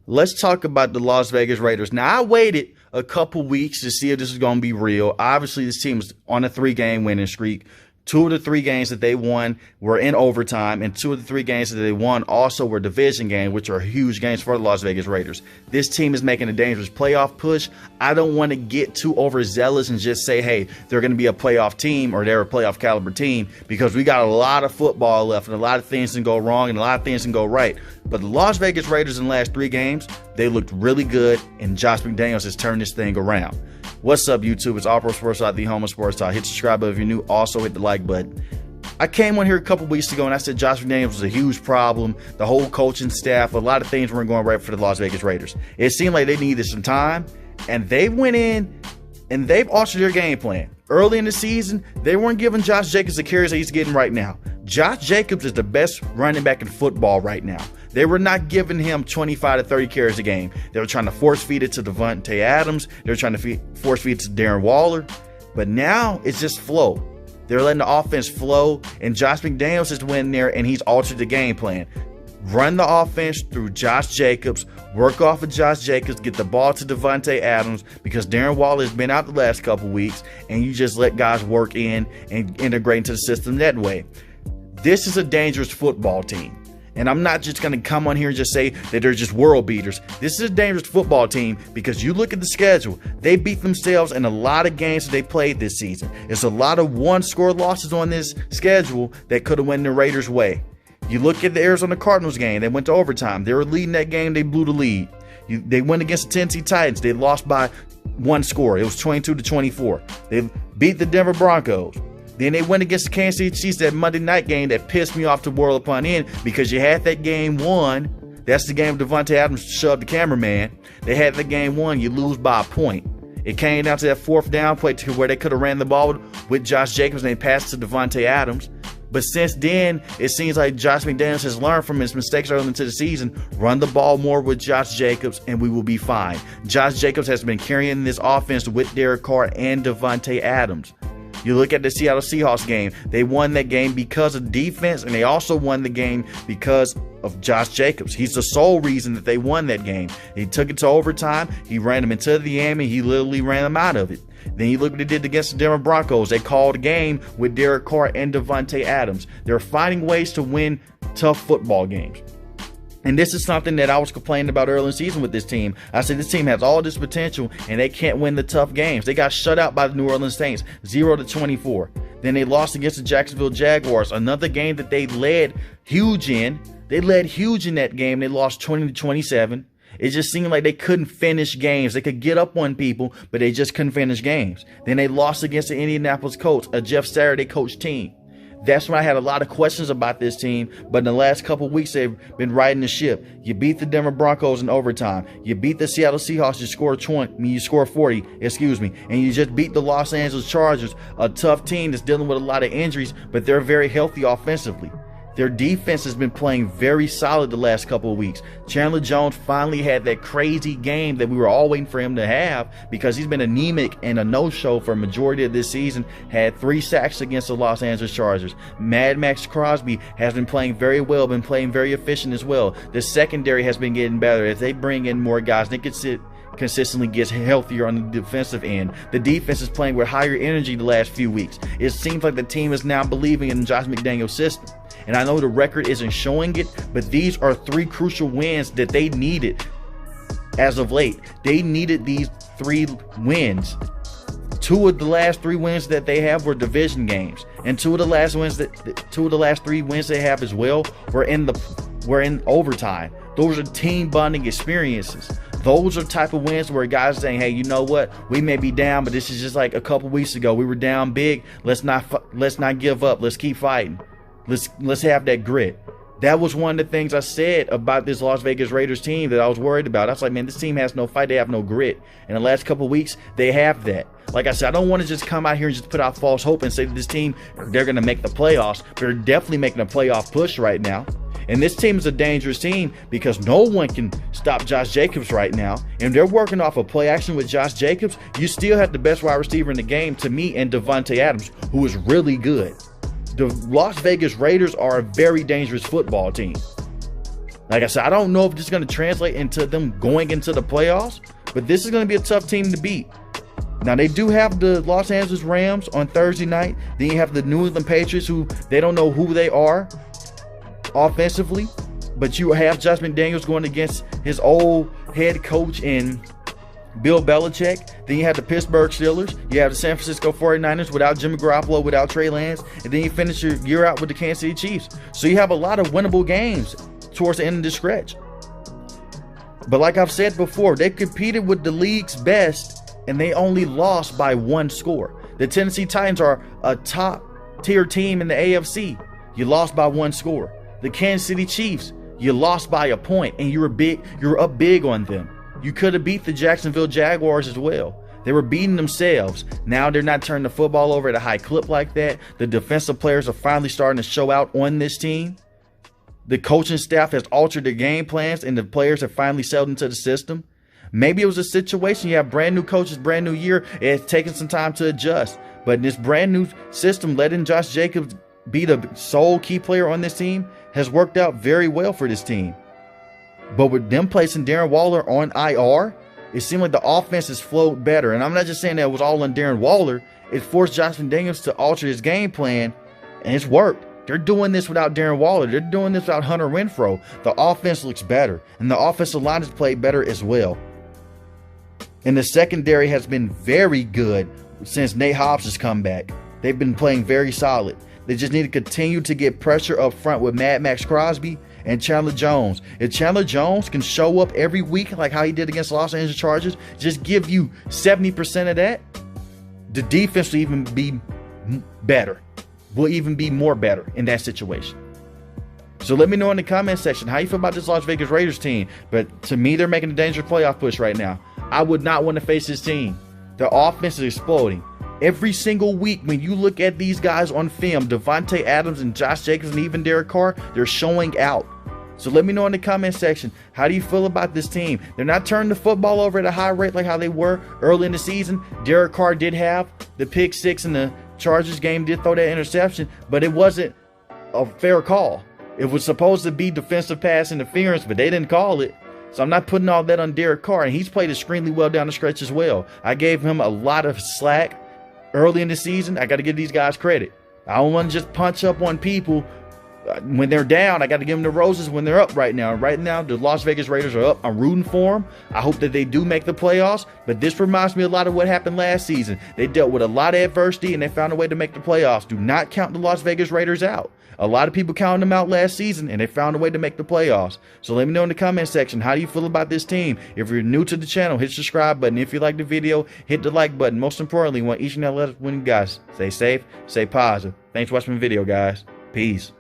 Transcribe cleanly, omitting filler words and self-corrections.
let's talk about the Las Vegas Raiders. Now, I waited a couple weeks to see if this is going to be real. Obviously, this team is on a 3-game winning streak. 2 of the 3 games that they won were in overtime, and 2 of the 3 games that they won also were division games, which are huge games for the Las Vegas Raiders. This team is making a dangerous playoff push. I don't want to get too overzealous and just say, hey, they're going to be a playoff team or they're a playoff caliber team, because we got a lot of football left and a lot of things can go wrong and a lot of things can go right. But the Las Vegas Raiders in the last 3 games, they looked really good, and Josh McDaniels has turned this thing around. What's up, YouTube? It's All Pro Sports Talk, the home of sports talk. Hit subscribe if you're new. Also, hit the like button. I came on here a couple weeks ago and I said Josh McDaniels was a huge problem. The whole coaching staff, a lot of things weren't going right for the Las Vegas Raiders. It seemed like they needed some time, and they went in and they've altered their game plan. Early in the season, they weren't giving Josh Jacobs the carries that he's getting right now. Josh Jacobs is the best running back in football right now. They were not giving him 25 to 30 carries a game. They were trying to force feed it to Davante Adams. They were trying to force feed it to Darren Waller. But now it's just flow. They're letting the offense flow, and Josh McDaniels is winning there, and he's altered the game plan. Run the offense through Josh Jacobs, work off of Josh Jacobs, get the ball to Davante Adams, because Darren Waller has been out the last couple weeks, and you just let guys work in and integrate into the system that way. This is a dangerous football team. And I'm not just going to come on here and just say that they're just world beaters. This is a dangerous football team because you look at the schedule. They beat themselves in a lot of games that they played this season. It's a lot of one-score losses on this schedule that could have went the Raiders' way. You look at the Arizona Cardinals game. They went to overtime. They were leading that game. They blew the lead. They went against the Tennessee Titans. They lost by 1 score. It was 22-24. They beat the Denver Broncos. Then they went against the Kansas City Chiefs, that Monday night game that pissed me off to world upon end, because you had that game won. That's the game Davante Adams shoved the cameraman. They had the game won. You lose by a point. It came down to that 4th down play to where they could have ran the ball with Josh Jacobs and they passed to Davante Adams. But since then, it seems like Josh McDaniels has learned from his mistakes early into the season. Run the ball more with Josh Jacobs, and we will be fine. Josh Jacobs has been carrying this offense with Derek Carr and Davante Adams. You look at the Seattle Seahawks game. They won that game because of defense, and they also won the game because of Josh Jacobs. He's the sole reason that they won that game. He took it to overtime. He ran them into the game, and he literally ran them out of it. Then you look what they did against the Denver Broncos. They called a game with Derek Carr and Davante Adams. They're finding ways to win tough football games. And this is something that I was complaining about early in the season with this team. I said this team has all this potential, and they can't win the tough games. They got shut out by the New Orleans Saints, 0-24. Then they lost against the Jacksonville Jaguars, another game that they led huge in. They led huge in that game. They lost 20-27. It just seemed like they couldn't finish games. They could get up on people, but they just couldn't finish games. Then they lost against the Indianapolis Colts, a Jeff Saturday coach team. That's when I had a lot of questions about this team, but in the last couple of weeks, they've been riding the ship. You beat the Denver Broncos in overtime. You beat the Seattle Seahawks. You score 40, and you just beat the Los Angeles Chargers, a tough team that's dealing with a lot of injuries, but they're very healthy offensively. Their defense has been playing very solid the last couple of weeks. Chandler Jones finally had that crazy game that we were all waiting for him to have, because he's been anemic and a no-show for a majority of this season. Had 3 sacks against the Los Angeles Chargers. Mad Max Crosby has been playing very well, been playing very efficient as well. The secondary has been getting better as they bring in more guys. They consistently gets healthier on the defensive end. The defense is playing with higher energy the last few weeks. It seems like the team is now believing in Josh McDaniels' system. And I know the record isn't showing it, but these are 3 crucial wins that they needed as of late. They needed these 3 wins. 2 of the last 3 wins that they have were division games, and 2 of the last 3 wins they have as well were in overtime. Those are team bonding experiences. Those are type of wins where guys are saying, hey, you know what? We may be down, but this is just like a couple weeks ago. We were down big. Let's not give up. Let's keep fighting. Let's have that grit. That was one of the things I said about this Las Vegas Raiders team that I was worried about. I was like, man, this team has no fight. They have no grit. In the last couple of weeks, they have that. Like I said, I don't want to just come out here and just put out false hope and say that this team, they're going to make the playoffs. They're definitely making a playoff push right now. And this team is a dangerous team because no one can stop Josh Jacobs right now. And they're working off a play action with Josh Jacobs. You still have the best wide receiver in the game to me and Davante Adams, who is really good. The Las Vegas Raiders are a very dangerous football team. Like I said, I don't know if this is going to translate into them going into the playoffs, but this is going to be a tough team to beat. Now, they do have the Los Angeles Rams on Thursday night. Then you have the New England Patriots, who they don't know who they are offensively. But you have Josh McDaniels going against his old head coach in Bill Belichick. Then you have the Pittsburgh Steelers. You have the San Francisco 49ers without Jimmy Garoppolo, without Trey Lance. And then you finish your year out with the Kansas City Chiefs. So you have a lot of winnable games towards the end of the stretch. But like I've said before, they competed with the league's best, and they only lost by 1 score. The Tennessee Titans are a top-tier team in the AFC. You lost by 1 score. The Kansas City Chiefs, you lost by a point, and you were up big on them. You could have beat the Jacksonville Jaguars as well. They were beating themselves. Now they're not turning the football over at a high clip like that. The defensive players are finally starting to show out on this team. The coaching staff has altered their game plans, and the players have finally settled into the system. Maybe it was a situation, you have brand new coaches, brand new year. It's taken some time to adjust. But in this brand new system, letting Josh Jacobs be the sole key player on this team has worked out very well for this team. But with them placing Darren Waller on IR, it seemed like the offense has flowed better. And I'm not just saying that it was all on Darren Waller. It forced Josh McDaniels to alter his game plan, and it's worked. They're doing this without Darren Waller. They're doing this without Hunter Renfrow. The offense looks better, and the offensive line has played better as well. And the secondary has been very good since Nate Hobbs has come back. They've been playing very solid. They just need to continue to get pressure up front with Mad Max Crosby and Chandler Jones. If Chandler Jones can show up every week like how he did against Los Angeles Chargers, just give you 70% of that, the defense will even be better. Will even be more better in that situation. So let me know in the comment section how you feel about this Las Vegas Raiders team. But to me, they're making a dangerous playoff push right now. I would not want to face this team. Their offense is exploding. Every single week, when you look at these guys on film, Davante Adams and Josh Jacobs and even Derek Carr, they're showing out. So let me know in the comment section, how do you feel about this team? They're not turning the football over at a high rate like how they were early in the season. Derek Carr did have the pick 6 in the Chargers game, did throw that interception, but it wasn't a fair call. It was supposed to be defensive pass interference, but they didn't call it. So I'm not putting all that on Derek Carr, and he's played extremely well down the stretch as well. I gave him a lot of slack early in the season. I got to give these guys credit. I don't want to just punch up on people when they're down. I got to give them the roses when they're up right now. Right now, the Las Vegas Raiders are up. I'm rooting for them. I hope that they do make the playoffs, but this reminds me a lot of what happened last season. They dealt with a lot of adversity, and they found a way to make the playoffs. Do not count the Las Vegas Raiders out. A lot of people counted them out last season, and they found a way to make the playoffs. So let me know in the comment section, how do you feel about this team? If you're new to the channel, hit the subscribe button. If you like the video, hit the like button. Most importantly, we want each and every one of you guys stay safe, stay positive. Thanks for watching the video, guys. Peace.